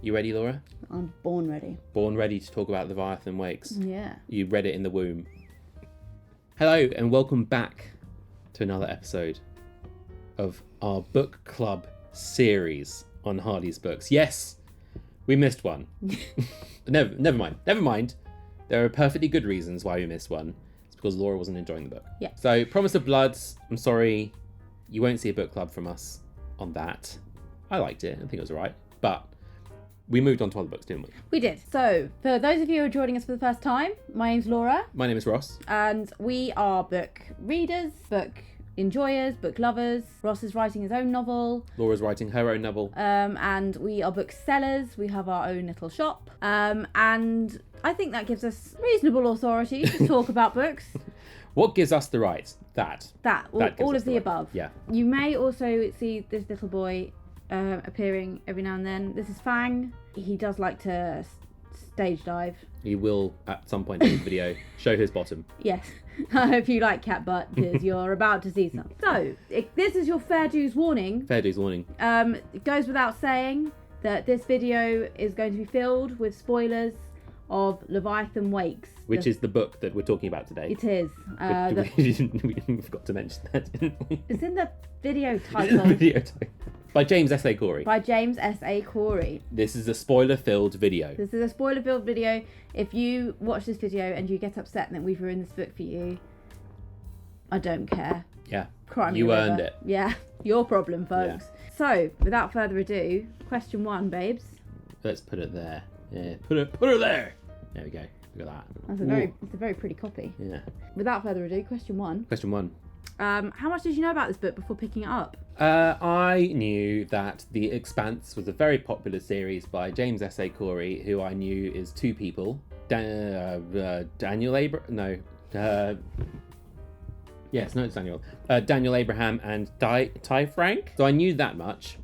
You ready, Laura? I'm born ready. Born ready to talk about Leviathan Wakes. Yeah. You read it in the womb. Hello, and welcome back to another episode of our book club series on Hardy's books. Yes, we missed one. Never mind. There are perfectly good reasons why we missed one. It's because Laura wasn't enjoying the book. Yeah. So, Promise of Bloods, I'm sorry, you won't see a book club from us on that. I liked it. I think it was alright. But we moved on to other books, didn't we? We did. So, for those of you who are joining us for the first time, my name's Laura. My name is Ross. And we are book readers, book enjoyers, book lovers. Ross is writing his own novel. Laura's writing her own novel. And we are book sellers. We have our own little shop. And I think that gives us reasonable authority to talk about books. What gives us the right? That All of the above. Yeah. You may also see this little boy appearing every now and then. This is Fang. He does like to stage dive. He will, at some point in the video, show his bottom. Yes. If you like cat butt, because you're about to see some. So, this is your fair dues warning. Fair dues warning. It goes without saying that this video is going to be filled with spoilers of Leviathan Wakes. Which is the book that we're talking about today. It is. We forgot to mention that, didn't we? It's in the video title. By James S.A. Corey. By James S.A. Corey. This is a spoiler-filled video. This is a spoiler-filled video. If you watch this video and you get upset that we've ruined this book for you, I don't care. Yeah. Cry me You a river. earned it. Yeah. Your problem, folks. Yeah. So, without further ado, question 1, babes. Let's put it there. Yeah. Put her there. There we go. Look at that. It's a very pretty copy. Yeah. Without further ado, question 1. Question 1. How much did you know about this book before picking it up? I knew that The Expanse was a very popular series by James S.A. Corey, who I knew is two people. Daniel Abraham... it's Daniel. Daniel Abraham and Ty Frank. So I knew that much.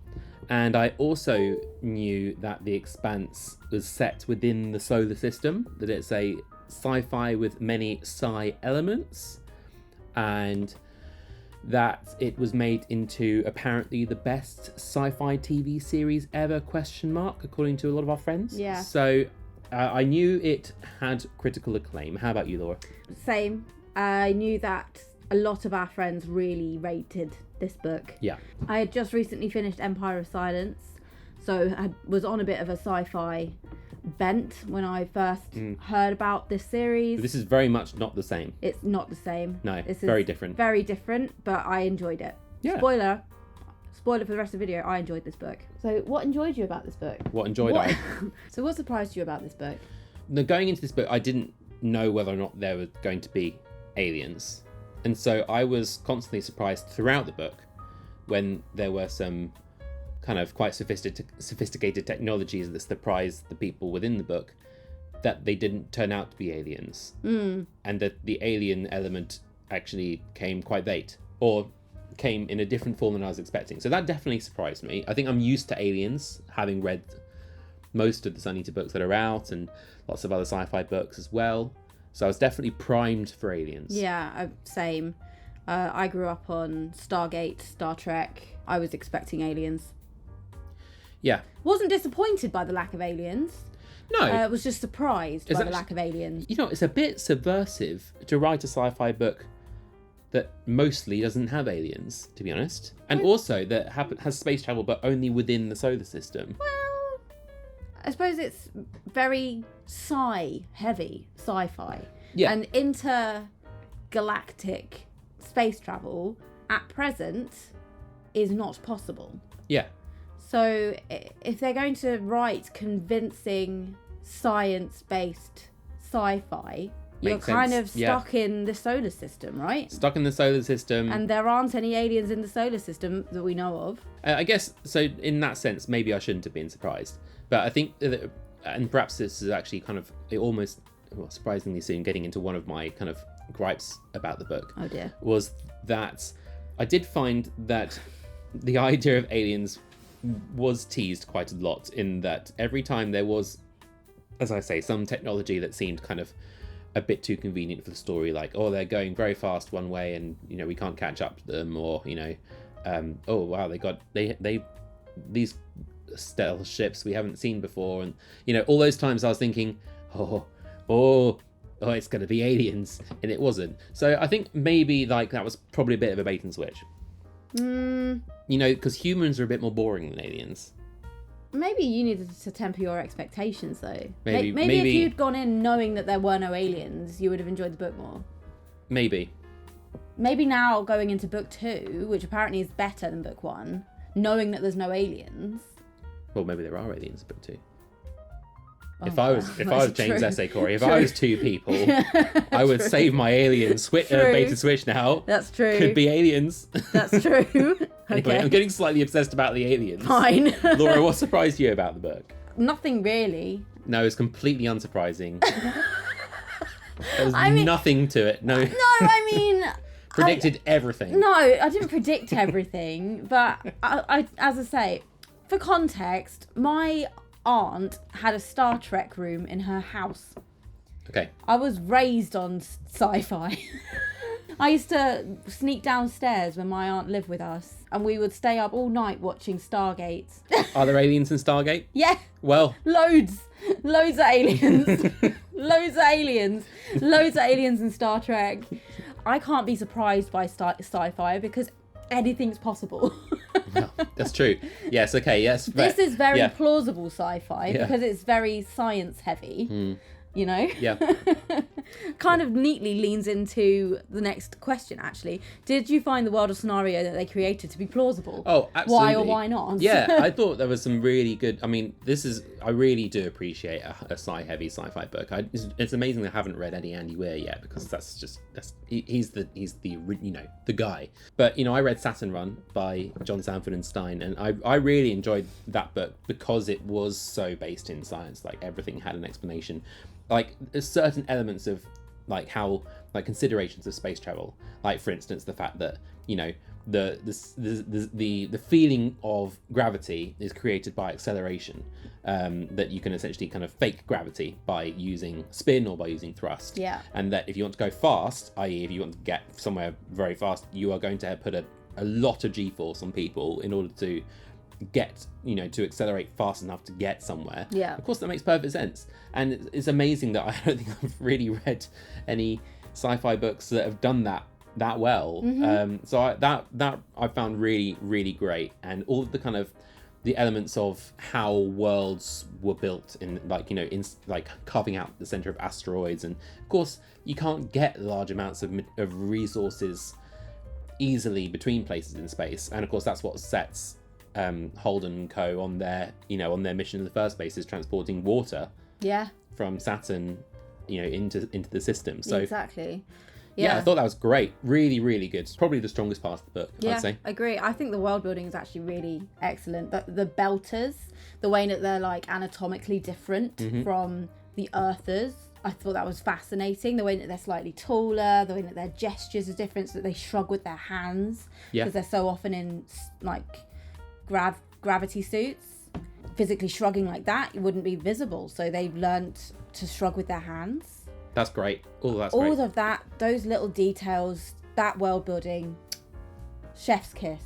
And I also knew that The Expanse was set within the solar system, that it's a sci-fi with many sci elements, and that it was made into apparently the best sci-fi TV series ever, according to a lot of our friends. Yeah. So I knew it had critical acclaim. How about you, Laura? Same. I knew that a lot of our friends really rated this book. Yeah. I had just recently finished Empire of Silence, so I was on a bit of a sci-fi bent when I first heard about this series. But this is very much not the same. It's not the same. No, it's very different. Very different, but I enjoyed it. Yeah. Spoiler for the rest of the video, I enjoyed this book. So what enjoyed you about this book? I? So what surprised you about this book? Now, going into this book, I didn't know whether or not there were going to be aliens. And so I was constantly surprised throughout the book when there were some kind of quite sophisticated technologies that surprised the people within the book, that they didn't turn out to be aliens. And that the alien element actually came quite late, or came in a different form than I was expecting. So that definitely surprised me. I think I'm used to aliens, having read most of the Sun Eater books that are out and lots of other sci-fi books as well. So I was definitely primed for aliens. Yeah, same. I grew up on Stargate, Star Trek. I was expecting aliens. Yeah. Wasn't disappointed by the lack of aliens. No. Was just surprised by the lack of aliens. You know, it's a bit subversive to write a sci-fi book that mostly doesn't have aliens, to be honest. And also that has space travel, but only within the solar system. Well, I suppose it's very heavy sci-fi. Yeah. And intergalactic space travel at present is not possible. Yeah. So if they're going to write convincing science-based sci-fi, you're kind of stuck in the solar system, right? Stuck in the solar system. And there aren't any aliens in the solar system that we know of. I guess, so in that sense, maybe I shouldn't have been surprised. But I think, and perhaps this is actually kind of surprisingly soon getting into one of my kind of gripes about the book. Oh dear. Was that I did find that the idea of aliens was teased quite a lot, in that every time there was, as I say, some technology that seemed kind of a bit too convenient for the story, like, oh, they're going very fast one way and, you know, we can't catch up to them, or, you know, oh wow, these stealth ships we haven't seen before, and all those times I was thinking, oh, it's going to be aliens, and it wasn't. So I think maybe like that was probably a bit of a bait and switch. Because humans are a bit more boring than aliens. Maybe you needed to temper your expectations, though. Maybe if you'd gone in knowing that there were no aliens, you would have enjoyed the book more. Maybe now going into book 2, which apparently is better than book 1, knowing that there's no aliens. Well, maybe there are aliens in book 2. Oh, if I was James Essay Corey, if True. I was 2 people, I would save my alien beta switch now. That's true. Could be aliens. That's true. Anyway, I'm getting slightly obsessed about the aliens. Fine. Laura, what surprised you about the book? Nothing really. No, it's completely unsurprising. There was nothing to it. No, I mean... predicted everything. No, I didn't predict everything, but I, as I say, for context, my aunt had a Star Trek room in her house. Okay. I was raised on sci-fi. I used to sneak downstairs when my aunt lived with us, and we would stay up all night watching Stargate. Are there aliens in Stargate? Yeah. Well. Loads of aliens. Loads of aliens in Star Trek. I can't be surprised by sci-fi because anything's possible. Well, that's true. Yes, okay, yes. This is very plausible sci-fi because it's very science heavy. Yeah. Kind of neatly leans into the next question, actually. Did you find the world or scenario that they created to be plausible? Oh, absolutely. Why or why not? Yeah, I thought there was some really good... I mean, I really do appreciate a heavy sci-fi book. It's amazing I haven't read any Andy Weir yet, because he's the guy. But, I read Saturn Run by John Sanford and Stein, and I really enjoyed that book because it was so based in science. Like, everything had an explanation. Like, there's certain elements of considerations of space travel, like for instance the fact that the feeling of gravity is created by acceleration, that you can essentially kind of fake gravity by using spin or by using thrust, and that if you want to go fast, i.e. if you want to get somewhere very fast, you are going to put a lot of g-force on people in order to get to accelerate fast enough to get somewhere. Of course, that makes perfect sense, and it's amazing that I don't think I've really read any sci-fi books that have done that well. So that I found really, really great, and all of the kind of the elements of how worlds were built in carving out the center of asteroids, and of course you can't get large amounts of resources easily between places in space, and of course that's what sets Holden and co on their mission in the first place, is transporting water from Saturn into the system. So exactly. I thought that was great. Really, really good. It's probably the strongest part of the book, I'd say. I agree. I think the world building is actually really excellent. The belters, the way that they're anatomically different from the earthers, I thought that was fascinating. The way that they're slightly taller, the way that their gestures are different, so that they shrug with their hands because they're so often in gravity suits. Physically shrugging like that, it wouldn't be visible, so they've learnt to shrug with their hands. That's great. All of that, those little details, that world building, chef's kiss.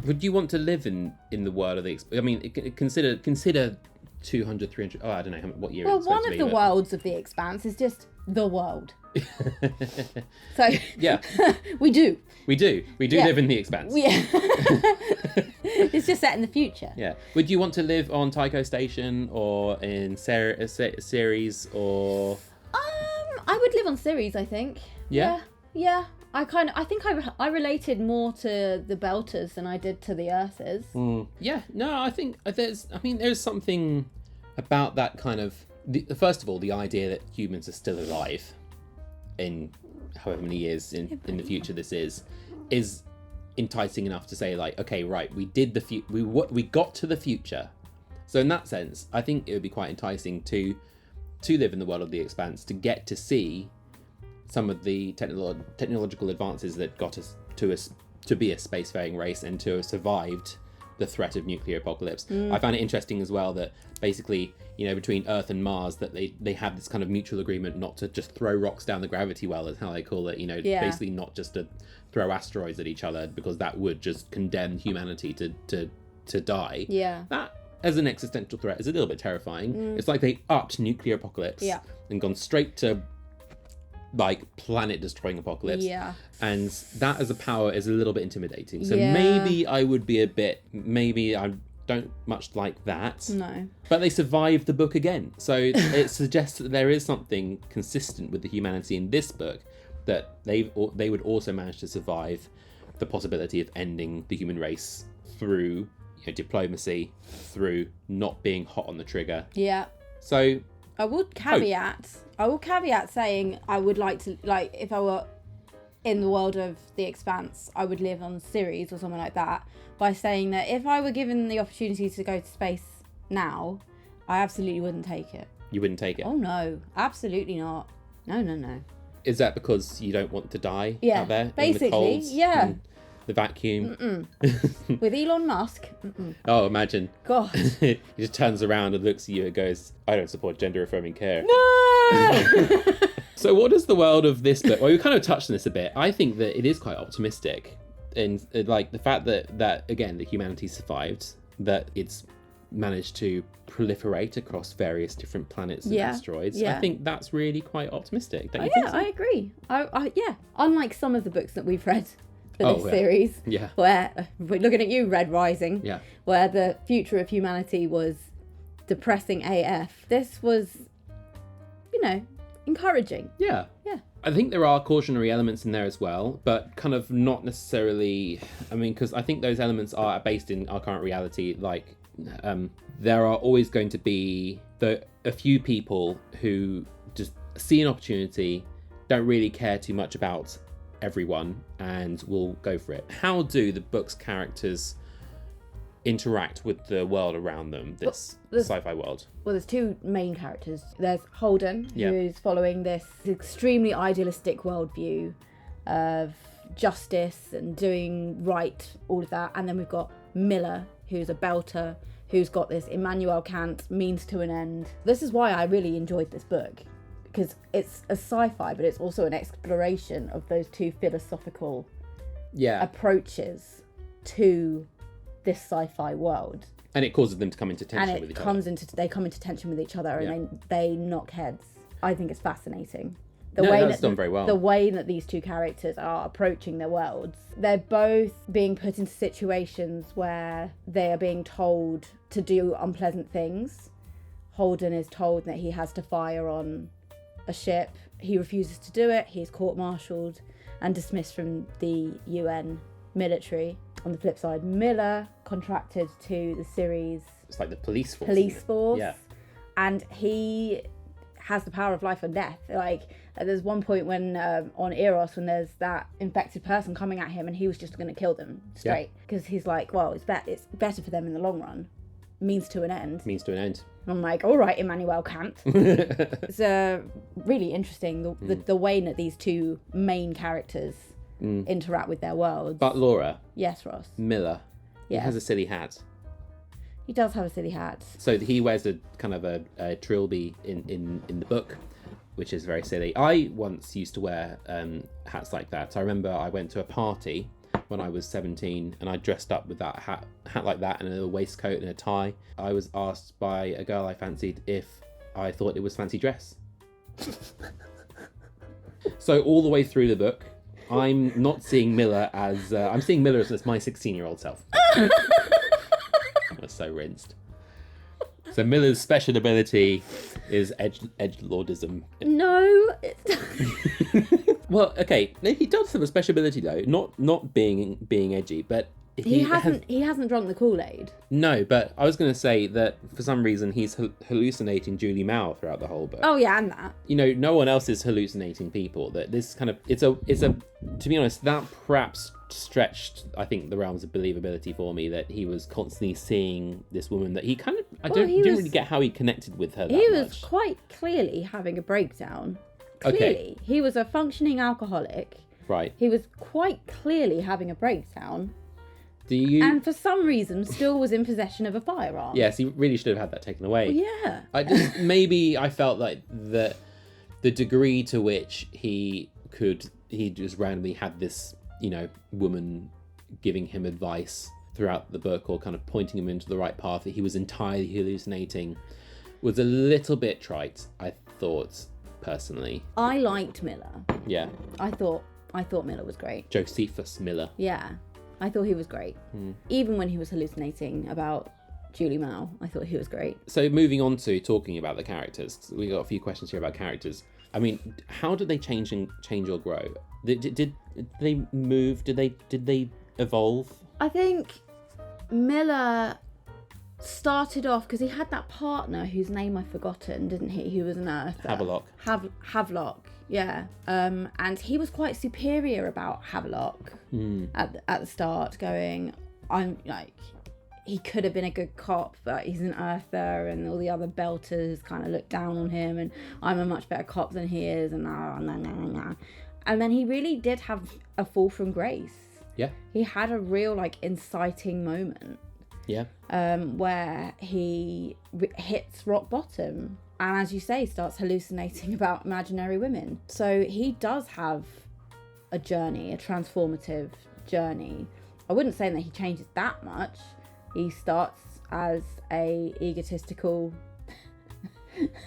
Would you want to live in the world of the... I mean, consider 200, 300... Oh, I don't know what year it's one of the worlds of the Expanse is just the world. So yeah, we do live in the Expanse. It's just set in the future. Yeah. Would you want to live on Tycho Station or in Ceres or? I would live on Ceres, I think. Yeah. I think I related more to the Belters than I did to the Earthers. Yeah. No, I think there's something about that kind of. First of all, the idea that humans are still alive in however many years in the future this is enticing enough to say, like, okay, right, we did we got to the future. So in that sense, I think it would be quite enticing to live in the world of the Expanse, to get to see some of the technological advances that got us to be a spacefaring race and to have survived the threat of nuclear apocalypse. I found it interesting as well that basically, between Earth and Mars, that they had this kind of mutual agreement not to just throw rocks down the gravity well, is how they call it. Basically not just to throw asteroids at each other, because that would just condemn humanity to die. Yeah. as an existential threat is a little bit terrifying. It's like they upped nuclear apocalypse and gone straight to like planet destroying apocalypse. Yeah. And that as a power is a little bit intimidating. So maybe I would be maybe I don't much like that. No. But they survived the book again. So it suggests that there is something consistent with the humanity in this book, that they would also manage to survive the possibility of ending the human race through diplomacy, through not being hot on the trigger. Yeah. So I will caveat saying I would like to, like, if I were in the world of the Expanse, I would live on Ceres or something like that, by saying that if I were given the opportunity to go to space now, I absolutely wouldn't take it. You wouldn't take it? Oh no, absolutely not. No. Is that because you don't want to die out there? Basically, in the cold, yeah. in the vacuum? With Elon Musk. Oh, imagine. God. He just turns around and looks at you and goes, I don't support gender affirming care. No! So what does the world of this book... Well, we kind of touched on this a bit. I think that it is quite optimistic. And like the fact that again, that humanity survived, that it's managed to proliferate across various different planets and asteroids. I think that's really quite optimistic. Don't you think so? I agree. Yeah. Unlike some of the books that we've read for this series, where we're looking at you, Red Rising, where the future of humanity was depressing AF. This was, encouraging. Yeah. I think there are cautionary elements in there as well, but kind of not necessarily. I mean, because I think those elements are based in our current reality. Like, there are always going to be a few people who just see an opportunity, don't really care too much about everyone, and will go for it. How do the book's characters interact with the world around them, this sci-fi world? Well, there's two main characters. There's Holden, who's following this extremely idealistic worldview of justice and doing right, all of that. And then we've got Miller, who's a belter, who's got this Immanuel Kant means to an end. This is why I really enjoyed this book, because it's a sci-fi, but it's also an exploration of those two philosophical approaches to this sci-fi world, and it causes them to come into tension with each other. They come into tension with each other, and they knock heads. I think it's fascinating. That's done very well. The way that these two characters are approaching their worlds. They're both being put into situations where they are being told to do unpleasant things. Holden is told that he has to fire on a ship. He refuses to do it. He's court-martialed and dismissed from the UN military. On the flip side, Miller contracted to the Ceres. It's like the police force. Yeah. And he has the power of life and death. Like, there's one point when on Eros, when there's that infected person coming at him, and he was just going to kill them straight, because he's like, well, it's better for them in the long run. Means to an end. And I'm like, all right, Immanuel Kant. It's really interesting the way that these two main characters interact with their worlds. But Laura. Yes, Ross. Miller. He has a silly hat. He does have a silly hat. So he wears a kind of a trilby in the book, which is very silly. I once used to wear hats like that. I remember I went to a party when I was 17, and I dressed up with that hat like that, and a little waistcoat and a tie. I was asked by a girl I fancied if I thought it was fancy dress. So all the way through the book, I'm not seeing Miller as... I'm seeing Miller as my 16-year-old self. I was so rinsed. So Miller's special ability is edgelordism. No. Well, okay. He does have a special ability though, not being edgy, but he hasn't drunk the Kool-Aid. No, but I was going to say that for some reason he's hallucinating Julie Mao throughout the whole book. Oh yeah, and that. No one else is hallucinating people. That this kind of it's a to be honest, that perhaps stretched, I think, the realms of believability for me, that he was constantly seeing this woman that he kind of didn't really get how he connected with her that much. He was quite clearly having a breakdown. Clearly. Okay. He was a functioning alcoholic. Right. He was quite clearly having a breakdown. And for some reason still was in possession of a firearm. Yes, he really should have had that taken away. Well, yeah. Maybe I felt like the degree to which he just randomly had this, woman giving him advice throughout the book, or kind of pointing him into the right path, that he was entirely hallucinating, was a little bit trite, I thought, personally. I liked Miller. Yeah. I thought Miller was great. Josephus Miller. Yeah, I thought he was great. Even when he was hallucinating about Julie Mao, I thought he was great. So moving on to talking about the characters, we got a few questions here about characters. I mean, how did they change or grow? Did they move? Did they evolve? I think Miller started off because he had that partner whose name I've forgotten, didn't he? Who was an Earther. Havelock. Havelock, yeah. And he was quite superior about Havelock at the start, going, I'm like, he could have been a good cop, but he's an Earther, and all the other Belters kind of look down on him, and I'm a much better cop than he is, and and then he really did have a fall from grace. Yeah. He had a real like inciting moment. Yeah. Where he hits rock bottom, and as you say, starts hallucinating about imaginary women. So he does have a journey, a transformative journey. I wouldn't say that he changes that much. He starts as a egotistical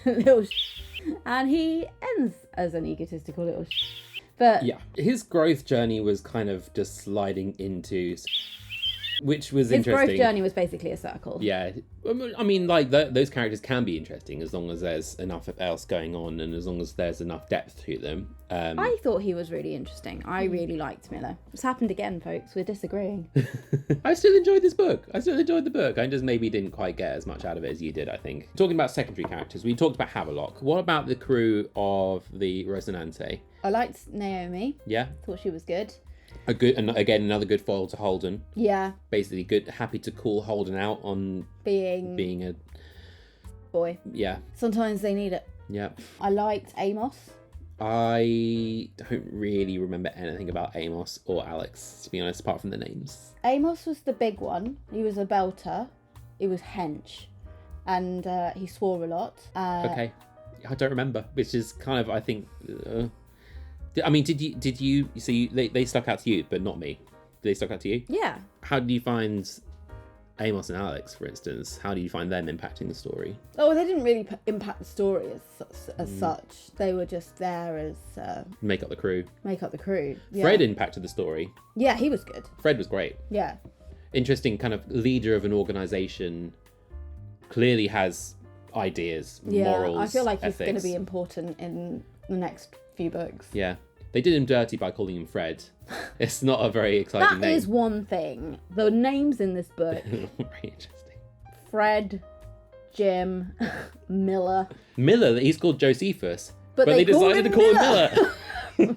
little and he ends as an egotistical little but yeah, his growth journey was kind of just sliding into, which was his interesting. growth journey was basically a circle. Yeah, I mean, like those characters can be interesting as long as there's enough else going on, and as long as there's enough depth to them. I thought he was really interesting. I really liked Miller. It's happened again, folks. We're disagreeing. I still enjoyed this book. I still enjoyed the book. I just maybe didn't quite get as much out of it as you did, I think. Talking about secondary characters, we talked about Havelock. What about the crew of the Rosinante? I liked Naomi. Yeah. Thought she was good. Again, another good foil to Holden. Yeah. Basically good, happy to call Holden out on being a boy. Yeah. Sometimes they need it. Yeah. I liked Amos. I don't really remember anything about Amos or Alex, to be honest, apart from the names. Amos was the big one. He was a belter. He was hench. And he swore a lot. Okay. I don't remember, which is kind of, I think... I mean, did you see, they stuck out to you, but not me. They stuck out to you? Yeah. How do you find Amos and Alex, for instance? How do you find them impacting the story? Oh, they didn't really impact the story as such. They were just there as... Make up the crew. Yeah. Fred impacted the story. Yeah, he was good. Fred was great. Yeah. Interesting kind of leader of an organisation. Clearly has ideas, morals, I feel like he's ethics. going to be important in the next few books. Yeah. They did him dirty by calling him Fred. It's not a very exciting name. That is one thing. The names in this book. Very interesting. Fred, Jim, Miller. Miller, he's called Josephus. But they call decided him to call him Miller.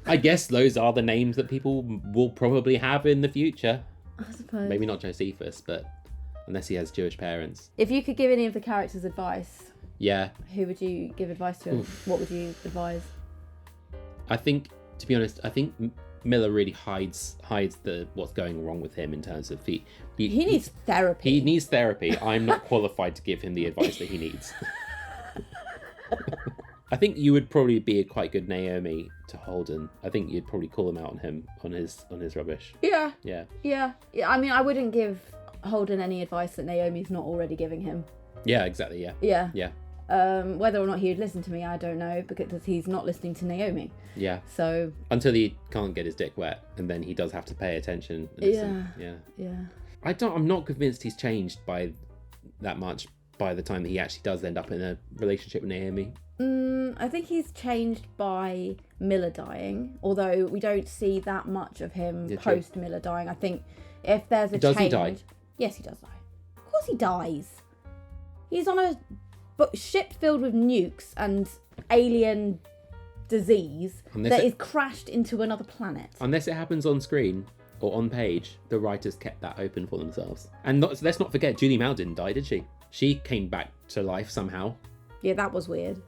I guess those are the names that people will probably have in the future. I suppose. Maybe not Josephus, but unless he has Jewish parents. If you could give any of the characters advice, yeah, who would you give advice to? What would you advise? I think, to be honest, Miller really hides the what's going wrong with him in terms of he needs therapy. He needs therapy. I'm not qualified to give him the advice that he needs. I think you would probably be a quite good Naomi to Holden. I think you'd probably call him out on him on his rubbish. Yeah. Yeah. I mean, I wouldn't give Holden any advice that Naomi's not already giving him. Yeah, exactly. Yeah. Yeah. Yeah. Whether or not he would listen to me, I don't know, because he's not listening to Naomi. Yeah. So until he can't get his dick wet, and then he does have to pay attention. And listen. Yeah. I'm not convinced he's changed by that much by the time that he actually does end up in a relationship with Naomi. I think he's changed by Miller dying, although we don't see that much of him post Miller dying. I think if there's a change... Does he die? Yes, he does die. Of course he dies. He's on a ship filled with nukes and alien disease that is crashed into another planet. Unless it happens on screen or on page, the writers kept that open for themselves. And let's not forget, Julie Mao didn't die, did she? She came back to life somehow. Yeah, that was weird.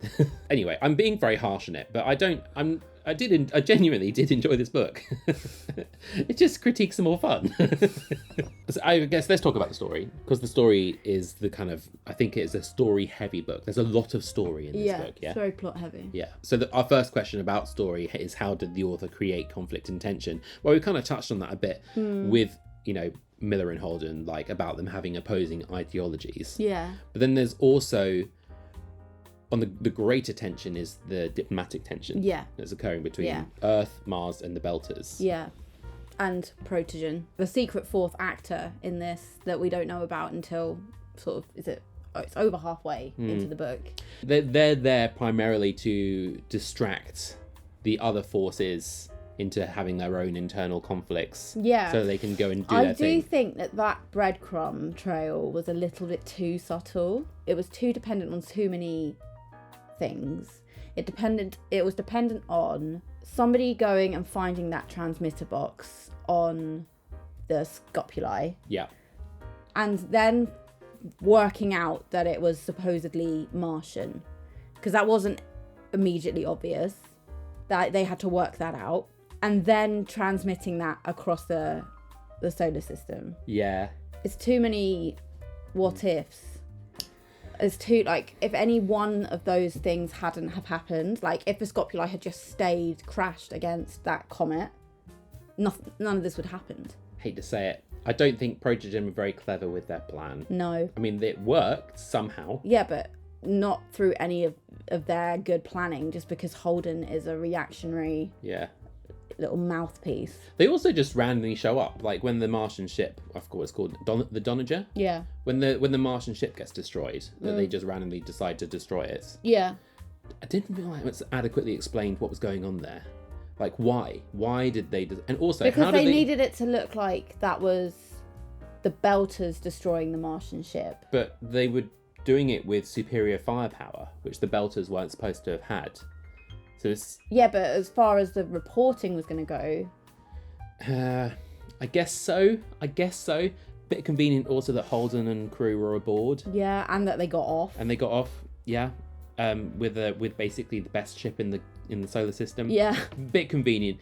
Anyway, I'm being very harsh on it, but I genuinely did enjoy this book. It just critiques some more fun. So I guess let's talk about the story, because the story is the kind of, I think it is a story heavy book. There's a lot of story in this book. Yeah, it's very plot heavy. Yeah. So our first question about story is, how did the author create conflict and tension? Well, we kind of touched on that a bit with, Miller and Holden, like about them having opposing ideologies. Yeah. But then there's also, on the greater tension is the diplomatic tension that's occurring between Earth, Mars, and the Belters. Yeah. And Protogen, the secret fourth actor in this that we don't know about until sort of, it's over halfway into the book. They're there primarily to distract the other forces into having their own internal conflicts. Yeah. So they can go and do their thing. I do think that breadcrumb trail was a little bit too subtle. It was too dependent on too many things. It was dependent on somebody going and finding that transmitter box on the scopuli. Yeah. And then working out that it was supposedly Martian, because that wasn't immediately obvious. That they had to work that out, and then transmitting that across the solar system. Yeah. It's too many what ifs. It's too, like, if any one of those things hadn't have happened, like if the scopuli had just crashed against that comet, none of this would have happened. Hate to say it, I don't think Protogen were very clever with their plan. No. I mean, it worked somehow. Yeah, but not through any of their good planning, just because Holden is a reactionary little mouthpiece. They also just randomly show up, like when the Martian ship, I forgot what it's called, the Dodger? Yeah. When the Martian ship gets destroyed, that they just randomly decide to destroy it. Yeah. I didn't feel like it was adequately explained what was going on there. Like, why? Why did they... And also, because how did they needed it to look like that was the Belters destroying the Martian ship. But they were doing it with superior firepower, which the Belters weren't supposed to have had. So it's... Yeah, but as far as the reporting was going to go... I guess so. Bit convenient also that Holden and crew were aboard. Yeah, and that they got off. Yeah. With basically the best ship in the solar system. Yeah. Bit convenient.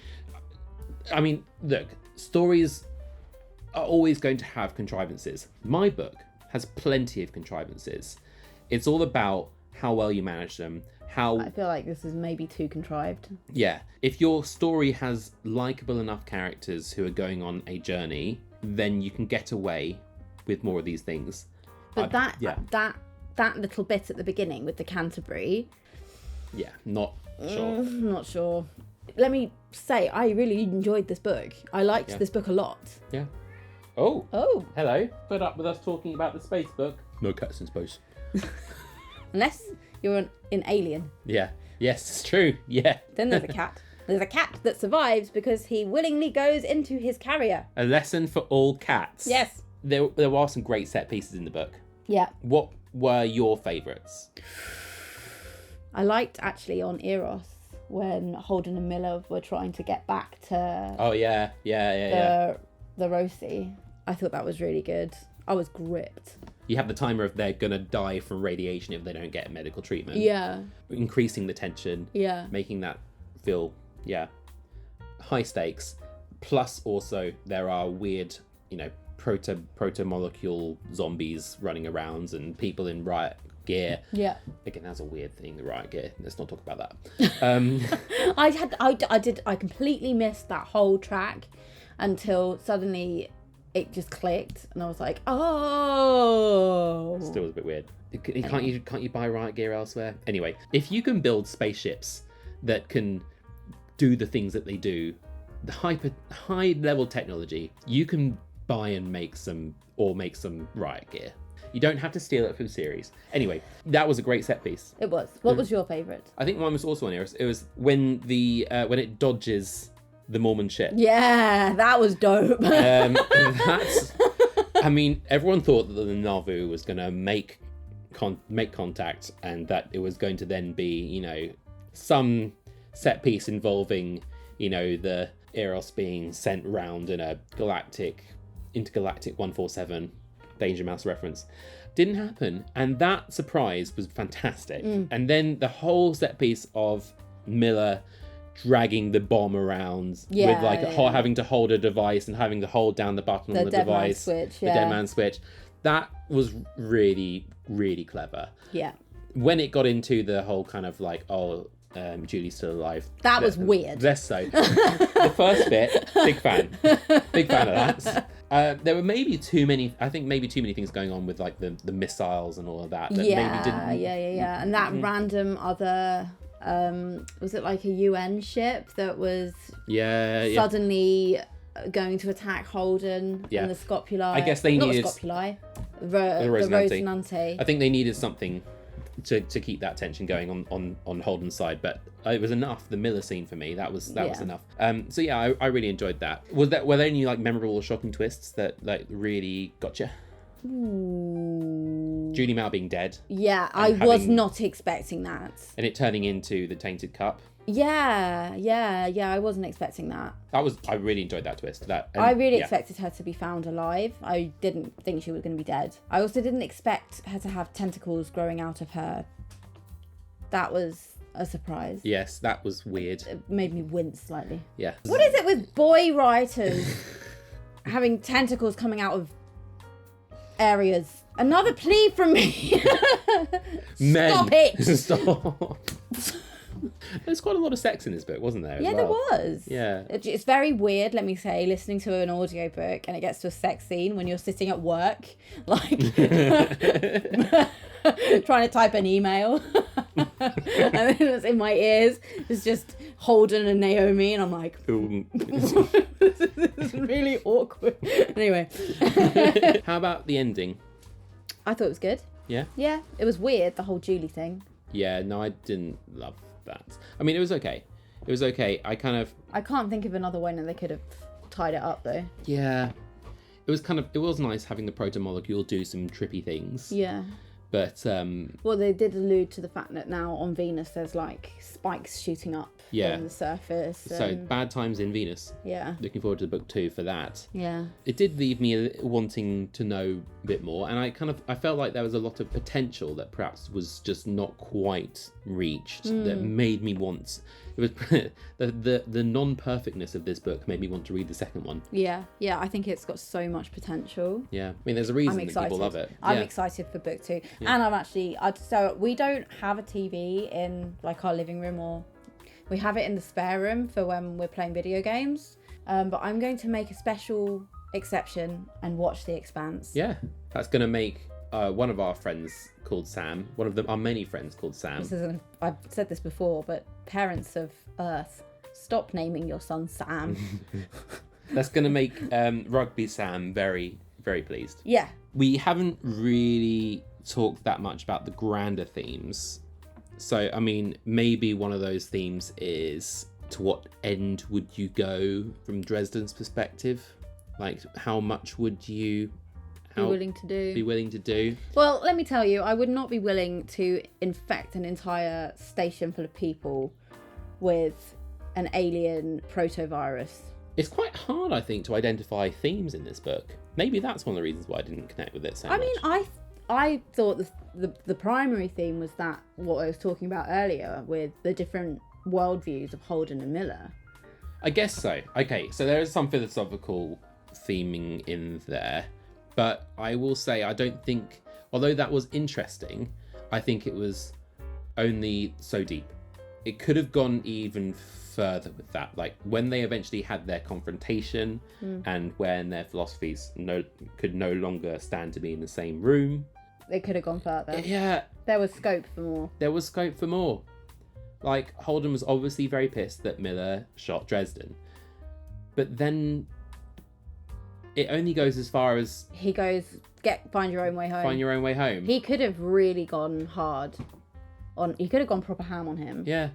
I mean, look, stories are always going to have contrivances. My book has plenty of contrivances. It's all about how well you manage them. I feel like this is maybe too contrived. Yeah. If your story has likable enough characters who are going on a journey, then you can get away with more of these things. But that little bit at the beginning with the Canterbury... Yeah, not sure. Not sure. Let me say, I really enjoyed this book. I liked this book a lot. Yeah. Oh. Hello. Put up with us talking about the space book. No cats in space. Unless you're in Alien. Yeah. Yes, it's true. Yeah. Then there's a cat. There's a cat that survives because he willingly goes into his carrier. A lesson for all cats. Yes. There are some great set pieces in the book. Yeah. What were your favourites? I liked actually on Eros when Holden and Miller were trying to get back to... Oh, yeah. The Rosie. I thought that was really good. I was gripped. You have the timer of they're going to die from radiation if they don't get medical treatment. Yeah. Increasing the tension. Yeah. Making that feel, high stakes. Plus also there are weird, proto-molecule zombies running around and people in riot gear. Yeah. Again, that's a weird thing, the riot gear. Let's not talk about that. I completely missed that whole track until suddenly it just clicked and I was like, oh. Still was a bit weird. Can't you buy riot gear elsewhere? Anyway, if you can build spaceships that can do the things that they do, the high level technology, you can buy and make some riot gear. You don't have to steal it from series. Anyway, that was a great set piece. It was. What was your favourite? I think mine was also on Eros. It was when when it dodges the Mormon ship. Yeah, that was dope. I mean, everyone thought that the Nauvoo was going to make contact and that it was going to then be, some set piece involving, the Eros being sent round in a intergalactic 147 Danger Mouse reference. Didn't happen. And that surprise was fantastic. And then the whole set piece of Miller dragging the bomb around with having to hold a device and having to hold down the button on the device, the dead man switch. That was really, really clever. Yeah. When it got into the whole kind of Julie's still alive. That was weird. Less so. The first bit, big fan of that. There were maybe too many things going on with like the missiles and all of that maybe didn't. Yeah. And that random other, was it like a UN ship that was suddenly going to attack Holden and the Scopuli? I guess they needed... Not the Scopuli. The Rosinante. I think they needed something to keep that tension going on Holden's side, but it was enough. The Miller scene for me, that was enough. So yeah, I really enjoyed that. Were there any like memorable or shocking twists that like really got you? Ooh. Judy Mao being dead. Yeah, I was not expecting that. And it turning into the Tainted Cup. Yeah, I wasn't expecting that. I really enjoyed that twist. I really expected her to be found alive. I didn't think she was going to be dead. I also didn't expect her to have tentacles growing out of her. That was a surprise. Yes, that was weird. It made me wince slightly. Yeah. What is it with boy writers having tentacles coming out of areas? Another plea from me. Men. Stop it. Stop. There's quite a lot of sex in this book, wasn't there? There was. Yeah. It's very weird, let me say, listening to an audiobook and it gets to a sex scene when you're sitting at work, like trying to type an email. And then it's in my ears. It's just Holden and Naomi, and I'm like, this is really awkward. Anyway. How about the ending? I thought it was good. Yeah? Yeah. It was weird, the whole Julie thing. Yeah, no, I didn't love that. I mean, it was okay. I can't think of another way that they could have tied it up, though. Yeah. It was nice having the proto-molecule do some trippy things. Yeah. But, well, they did allude to the fact that now on Venus there's, like, spikes shooting up on the surface. So, bad times in Venus. Yeah. Looking forward to book 2 for that. Yeah. It did leave me wanting to know a bit more, and I felt like there was a lot of potential that perhaps was just not quite reached, that made me want... It was the non-perfectness of this book made me want to read the second one. Yeah, I think it's got so much potential. Yeah, I mean, there's a reason that people love it. I'm excited for book 2, and so we don't have a TV in like our living room, or we have it in the spare room for when we're playing video games. But I'm going to make a special exception and watch The Expanse. Yeah, that's going to make one of our friends called Sam, one of our many friends called Sam. I've said this before, but parents of Earth, stop naming your son Sam. That's going to make Rugby Sam very, very pleased. Yeah. We haven't really talked that much about the grander themes. So, I mean, maybe one of those themes is, to what end would you go from Dresden's perspective? Like, how much would you... Be willing to do. Well, let me tell you, I would not be willing to infect an entire station full of people with an alien protovirus. It's quite hard, I think, to identify themes in this book. Maybe that's one of the reasons why I didn't connect with it so much. I mean, I thought the primary theme was that what I was talking about earlier with the different worldviews of Holden and Miller. I guess so. Okay, so there is some philosophical theming in there. But I will say, I don't think, although that was interesting, I think it was only so deep. It could have gone even further with that. Like when they eventually had their confrontation and when their philosophies could no longer stand to be in the same room. They could have gone further. Yeah. There was scope for more. Like Holden was obviously very pissed that Miller shot Dresden. But then... it only goes as far as... he goes, find your own way home. Find your own way home. He could have really gone hard he could have gone proper ham on him. Yeah.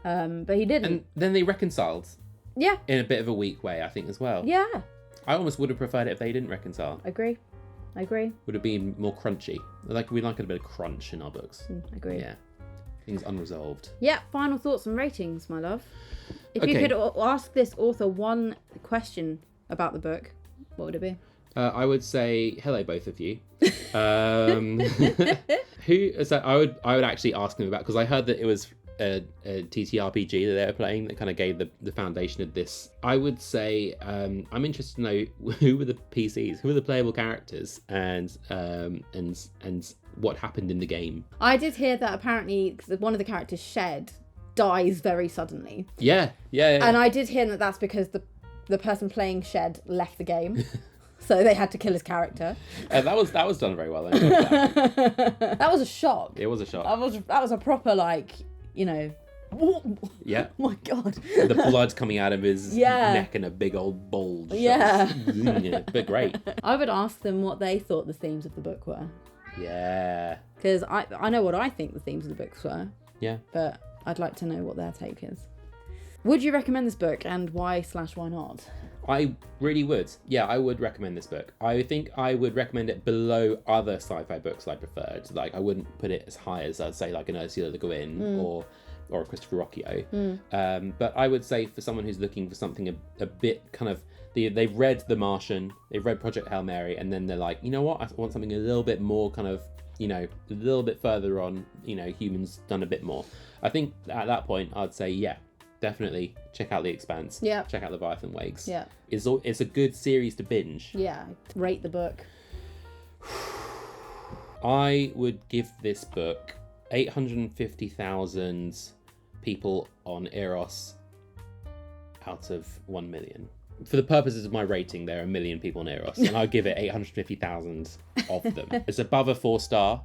But he didn't. And then they reconciled. Yeah. In a bit of a weak way, I think, as well. Yeah. I almost would have preferred it if they didn't reconcile. Agree. Would have been more crunchy. We like a bit of crunch in our books. Agree. Yeah. Things unresolved. Yeah, final thoughts and ratings, my love. If you could ask this author one question about the book, what would it be? I would say hello, both of you. I would actually ask him about, because I heard that it was a TTRPG that they were playing that kind of gave the foundation of this. I would say I'm interested to know who were the PCs, who were the playable characters, and what happened in the game. I did hear that apparently one of the characters, Shed, dies very suddenly. Yeah. And I did hear that that's because the person playing Shed left the game. so they had to kill his character. That was done very well. I enjoyed that. That was a shock. It was a shock. That was a proper, like, you know. Yeah. Oh my god. The blood coming out of his neck and a big old bulge. Yeah. But great. I would ask them what they thought the themes of the book were. Yeah. Because I know what I think the themes of the books were. Yeah. But I'd like to know what their take is. Would you recommend this book, and why/why not? I really would. Yeah, I would recommend this book. I think I would recommend it below other sci-fi books I preferred. Like, I wouldn't put it as high as, I'd say, like an Ursula Le Guin or a Christopher Rocchio. But I would say for someone who's looking for something a bit kind of... They've read The Martian, they've read Project Hail Mary, and then they're like, you know what? I want something a little bit more kind of, you know, a little bit further on, you know, humans done a bit more. I think at that point, I'd say, yeah, definitely check out The Expanse. Yeah. Check out Leviathan Wakes. Yeah. It's a good series to binge. Yeah. Rate the book. I would give this book 850,000 people on Eros out of 1 million. For the purposes of my rating, there are 1 million people on Eros, and I'll give it 850,000 of them. It's above a 4-star.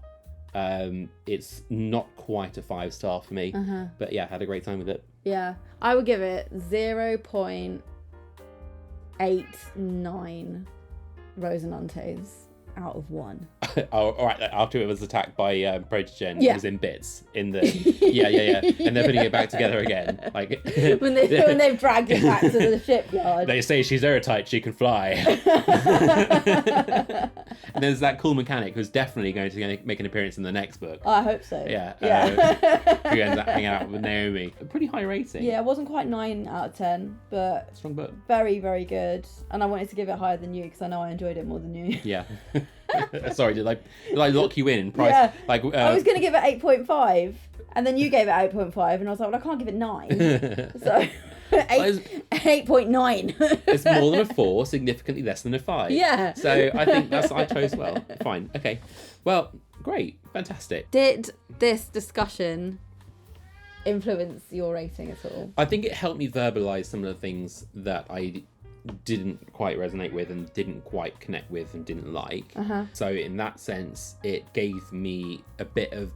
It's not quite a 5-star for me, but yeah, had a great time with it. Yeah, I would give it 0.89 Rosinantes out of 1. Oh, all right. After it was attacked by Protogen, Yeah. it was in bits. In the yeah, and they're putting it back together again. Like when they've dragged it back to the shipyard. They say she's airtight, she can fly. And there's that cool mechanic who's definitely going to make an appearance in the next book. Oh, I hope so. Yeah. Yeah. Who ends up hanging out with Naomi. A pretty high rating. Yeah, it wasn't quite 9 out of 10, but Strong book. very, very good. And I wanted to give it higher than you because I know I enjoyed it more than you. Yeah. Sorry, did I lock you in price? Yeah. Like I was going to give it 8.5, and then you gave it 8.5, and I was like, well, I can't give it 9. So 8.9. It's more than a 4, significantly less than a 5. Yeah. So I think I chose well. Fine. Okay. Well, great. Fantastic. Did this discussion influence your rating at all? I think it helped me verbalise some of the things that I didn't quite resonate with and didn't quite connect with and didn't like. So in that sense, it gave me a bit of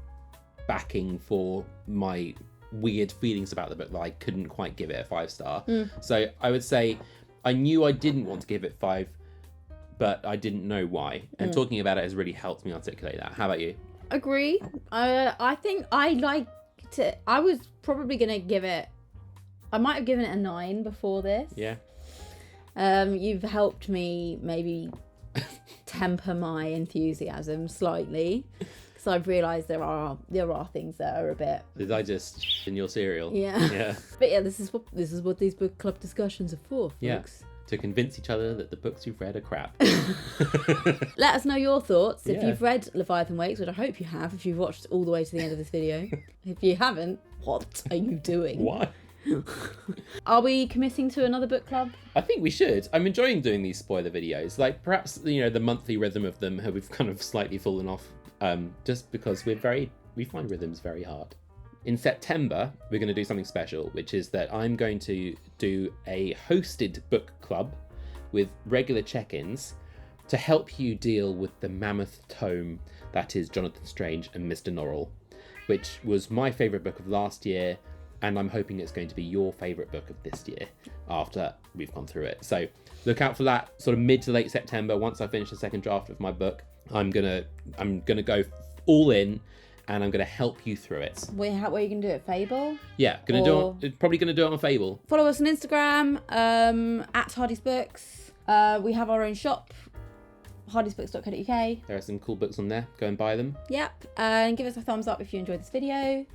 backing for my weird feelings about the book that I couldn't quite give it a 5-star. So I would say I knew I didn't want to give it 5, but I didn't know why. And talking about it has really helped me articulate that. How about you? Agree. I think I liked it. I was probably going to give it... I might have given it a 9 before this. Yeah. You've helped me maybe temper my enthusiasm slightly, because I've realised there are things that are a bit... Did I just in your cereal? Yeah. Yeah. But yeah, this is what these book club discussions are for, folks. Yeah. To convince each other that the books you've read are crap. Let us know your thoughts if Yeah. you've read Leviathan Wakes, which I hope you have, if you've watched all the way to the end of this video. If you haven't, what are you doing? Why? Are we committing to another book club? I think we should. I'm enjoying doing these spoiler videos. Like, perhaps, you know, the monthly rhythm of them, we've kind of slightly fallen off, just because we find rhythms very hard. In September, we're going to do something special, which is that I'm going to do a hosted book club with regular check-ins to help you deal with the mammoth tome that is Jonathan Strange and Mr. Norrell, which was my favourite book of last year, and I'm hoping it's going to be your favourite book of this year after we've gone through it. So look out for that sort of mid to late September. Once I finish the second draft of my book, I'm gonna go all in, and I'm gonna help you through it. Where are you going to do it? Fable? Yeah, probably gonna do it on Fable. Follow us on Instagram, at Hardy's Books. We have our own shop, hardysbooks.co.uk. There are some cool books on there. Go and buy them. Yep, and give us a thumbs up if you enjoyed this video.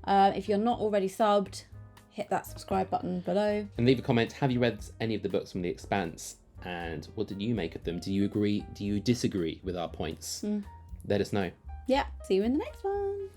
If you're not already subbed, hit that subscribe button below. And leave a comment. Have you read any of the books from The Expanse? And what did you make of them? Do you agree? Do you disagree with our points? Let us know. Yeah, see you in the next one.